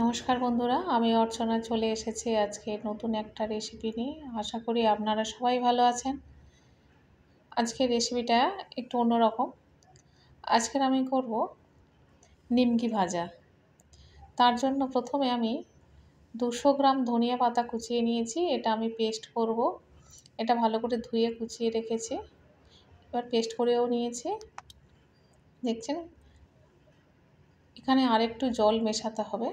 নমস্কার বন্ধুরা, আমি অর্চনা চলে এসেছি আজকে নতুন একটা রেসিপি নিয়ে। আশা করি আপনারা সবাই ভালো আছেন। আজকের রেসিপিটা একটু অন্যরকম। আজকের আমি করব নিমকি ভাজা। তার জন্য প্রথমে আমি 200 গ্রাম ধনিয়া পাতা কুচিয়ে নিয়েছি। এটা আমি পেস্ট করব। এটা ভালো করে ধুয়ে কুচিয়ে রেখেছি। এবার পেস্ট করেও নিয়েছি। দেখছেন, এখানে আরেকটু জল মেশাতে হবে।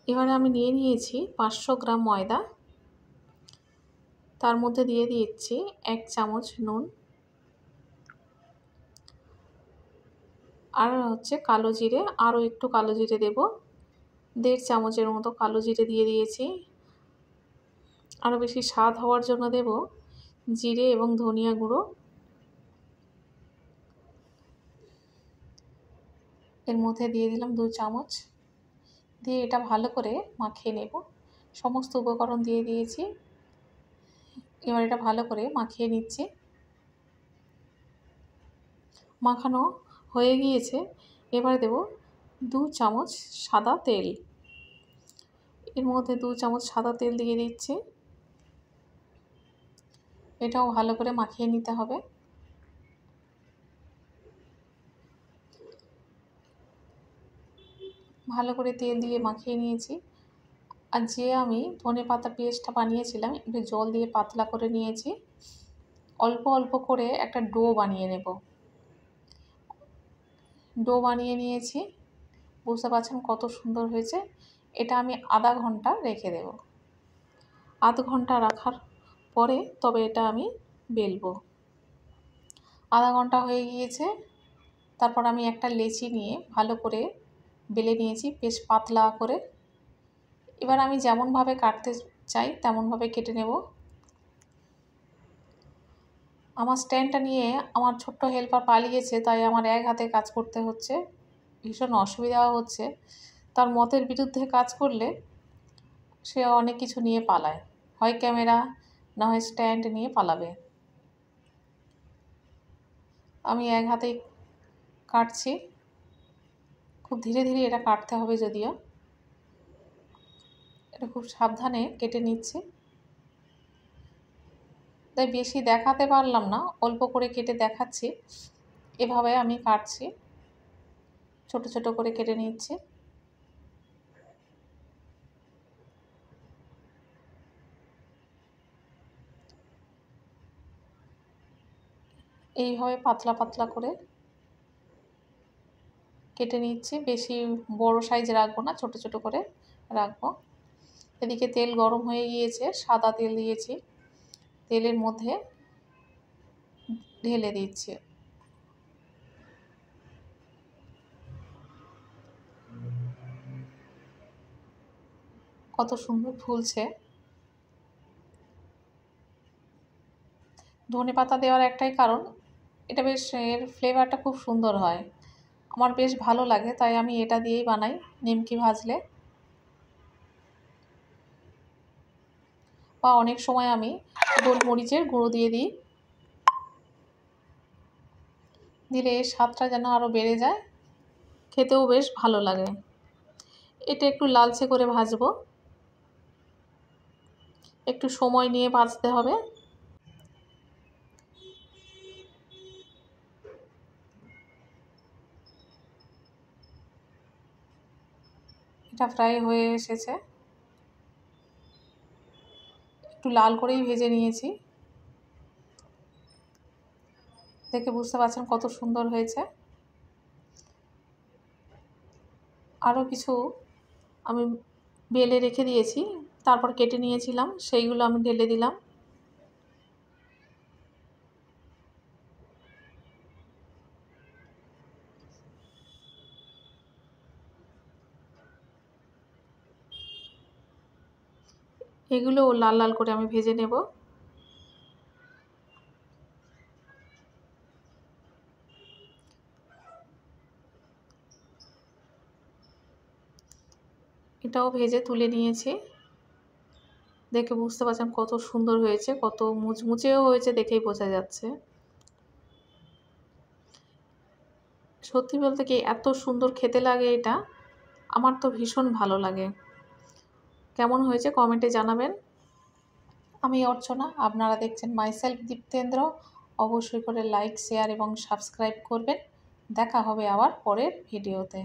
এবারে আমি নিয়েছি 500 গ্রাম ময়দা। তার মধ্যে দিয়ে দিচ্ছি 1 চামচ নুন, আর কালো জিরে, আরও একটু কালো জিরে দেব। 1.5 চামচের মতো কালো জিরে দিয়ে দিয়েছি। আরও বেশি স্বাদ হওয়ার জন্য দেব জিরে এবং ধনিয়া গুঁড়ো। এর মধ্যে দিয়ে দিলাম 2 চামচ। দিয়ে এটা ভালো করে মাখিয়ে নেব। সমস্ত উপকরণ দিয়ে দিয়েছি। এবার এটা ভালো করে মাখিয়ে নিচ্ছি। মাখানো হয়ে গিয়েছে। এবারে দেব 2 চামচ সাদা তেল। এর মধ্যে 2 চামচ সাদা তেল দিয়ে দিচ্ছি। এটাও ভালো করে মাখিয়ে নিতে হবে। ভালো করে তেল দিয়ে মাখিয়ে নিয়েছি। আর যে আমি ধনেপাতা পেস্টটা বানিয়েছিলাম, একটু জল দিয়ে পাতলা করে নিয়েছি। অল্প অল্প করে একটা ডো বানিয়ে নেব। ডো বানিয়ে নিয়েছি। বুঝতে পারছেন কত সুন্দর হয়েছে। এটা আমি আধা ঘন্টা রেখে দেব। আধ ঘন্টা রাখার পরে তবে এটা আমি বেলবো। আধা ঘন্টা হয়ে গিয়েছে। তারপর আমি একটা লেচি নিয়ে ভালো করে বেলে নিয়েছি, বেশ পাতলা করে। এবার আমি যেমনভাবে কাটতে চাই তেমনভাবে কেটে নেব। আমার স্ট্যান্ডটা নিয়ে আমার ছোট্ট হেল্পার পালিয়েছে, তাই আমার এক হাতে কাজ করতে হচ্ছে। ভীষণ অসুবিধাও হচ্ছে। তার মতের বিরুদ্ধে কাজ করলে সে অনেক কিছু নিয়ে পালায়। হয় ক্যামেরা, না হয় স্ট্যান্ড নিয়ে পালাবে। আমি এক হাতেই কাটছি। খুব ধীরে ধীরে এটা কাটতে হবে যদিও। এটা খুব সাবধানে কেটে নিচ্ছি। তাই বেশি দেখাতে পারলাম না, অল্প করে কেটে দেখাচ্ছি। এভাবে আমি কাটছি, ছোট ছোট করে কেটে নিচ্ছি। এইভাবে পাতলা পাতলা করে কেটে নিচ্ছি। বেশি বড় সাইজ রাখবো না, ছোট ছোট করে রাখবো। এদিকে তেল গরম হয়ে গিয়েছে, সাদা তেল দিয়েছি। তেলের মধ্যে ঢেলে দিচ্ছি। কত সুন্দর ফুলছে। ধনেপাতা দেওয়ার একটাই কারণ, এটা বেশ এর ফ্লেভারটা খুব সুন্দর হয়। আমার বেশ ভালো লাগে, তাই আমি এটা দিয়েই বানাই নিমকি ভাজলে। বা অনেক সময় আমি গোলমরিচের গুঁড়ো দিয়ে দিই। দিলে এর স্বাদটা যেন আরও বেড়ে যায়, খেতেও বেশ ভালো লাগে। এটা একটু লালচে করে ভাজবো। একটু সময় নিয়ে ভাজতে হবে। এটা ফ্রাই হয়ে এসেছে। একটু লাল করেই ভেজে নিয়েছি। দেখে বুঝতে পারছেন কত সুন্দর হয়েছে। আরও কিছু আমি বেলে রেখে দিয়েছি, তারপর কেটে নিয়েছিলাম, সেইগুলো আমি ঢেলে দিলাম। এগুলো লাল লাল করে আমি ভেজে নেব। এটাও ভেজে তুলে নিয়েছি। দেখে বুঝতে পারছেন কত সুন্দর হয়েছে, কত মুচমুচেও হয়েছে, দেখেই বোঝা যাচ্ছে। সত্যি বলতে কি এত সুন্দর খেতে লাগে এটা, আমার তো ভীষণ ভালো লাগে। কেমন হয়েছে কমেন্টে জানাবেন। আমি অর্চনা, আপনারা দেখছেন মাইসেলফ দীপ্তেন্দ্র। অবশ্যই করে লাইক, শেয়ার এবং সাবস্ক্রাইব করবেন। দেখা হবে আবার পরের ভিডিওতে।